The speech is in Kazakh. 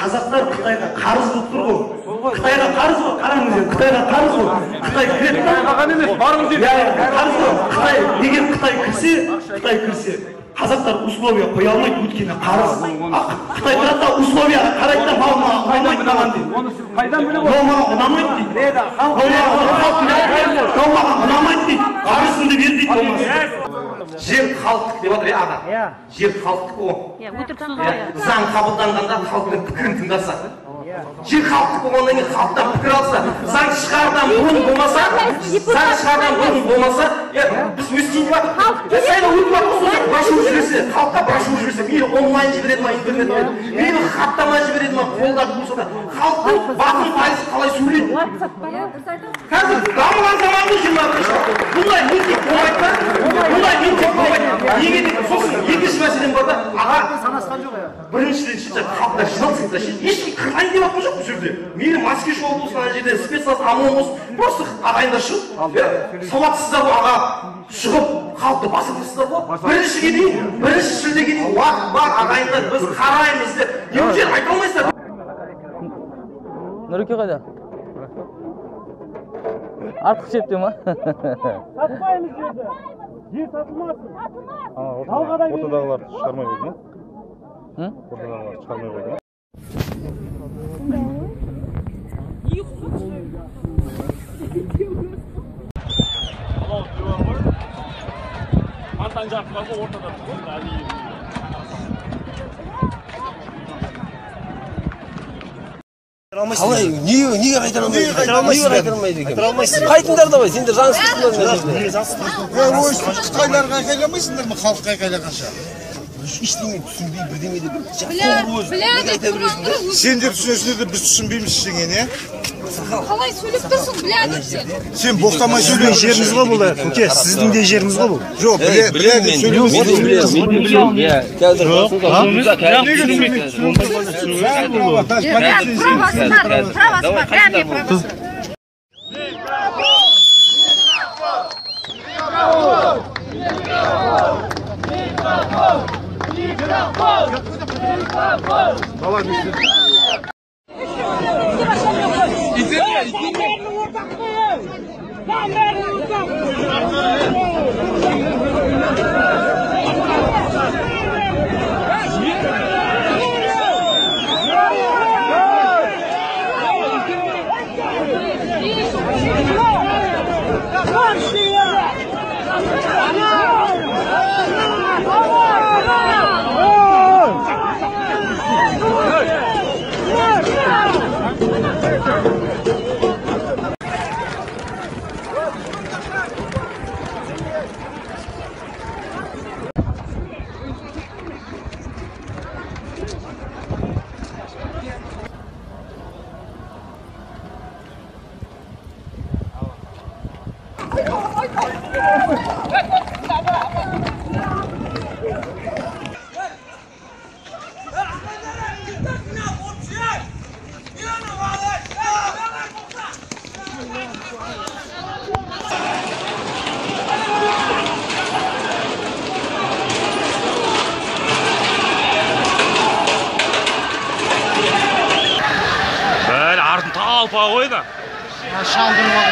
Қазақтар Қытайға қарыз болып тұр ғой. Қытайға қарыз ғой, қараңыз енді, Қытайға қарыз ғой. Қытай кіреді. Қаған емес, барыңыз дейді. Қарыз ғой. Қытай, егер Қытай кірсе, қазақтар условия қоя алмайды, өйткені қарыз. Қытай тұрады условияға қарайды да маған ұнамайды маған дейді. Қайдан біліп ол маған ұнамайды дейді. Ол маған ұнамайды дейді. Қарызымды бер дейді болмаса. Жер халықтық деп отыр аға. Жер халықтық о. Заң қабылданғанда халықтың пікірін тыңдаса. Жер халықтық болғаннан кейін халықтан пікір алса, заң шығардан бұрын болмаса, біз өстейін ба? Сайлау өтіп жатыр, брошюра жіберсе, халыққа брошюра жіберсе, мейлі онлайн жібереді ма, интернет мейлі хаттама жібереді ма, қолдап болса да, халықтың басым пайызы қалай сөйлейді? Қазір дамыған заманды 21 бұндай митинг болмайды да, бұндай митинг болмайды. Неге деп, сосын екінші мәселем бар да, аға біріншіден шықса халықтар жиналсын да ешкім қырғайын деп жатқан жоқ бұл жерде. Мейлі Москве шоу болсын, ана жерде спецназ ОМОН болсын, просто ағайындар шығып, сауатсыздар ғой аға, шығып халықты басып тұрсыздар ғой. Бірінші шілдеге дейін уақыт бар ағайындар, біз қараймыз деп не жер айта алмайсыздар. Нұреке қайда? Артық шепте ма? Сатпаймыз жерді. Жер сатылмасын. Ортадағылар шығармай қойды ма? Ортадағылар шығармай қойды ма? Артан жақтағы ортада қалай неге қайтара алмайсың? Қайтыңдар давай, сендер заңсыз Қытайларға қайламайсыңдар ма халыққа қайлаганша? ештеңе түсінбей бірдеңе деп Сендер түсінесіңдер де біз түсінбейміз ештеңені, иә? Қалай сөйлеп тұрсың, біләді. Сен боқтамай сөйлеу жеріңіз ғой бұл, көке, сіздің де жеріңіз ғой бұл. Жоқ, біләді Алпа ойда. Шалдың var.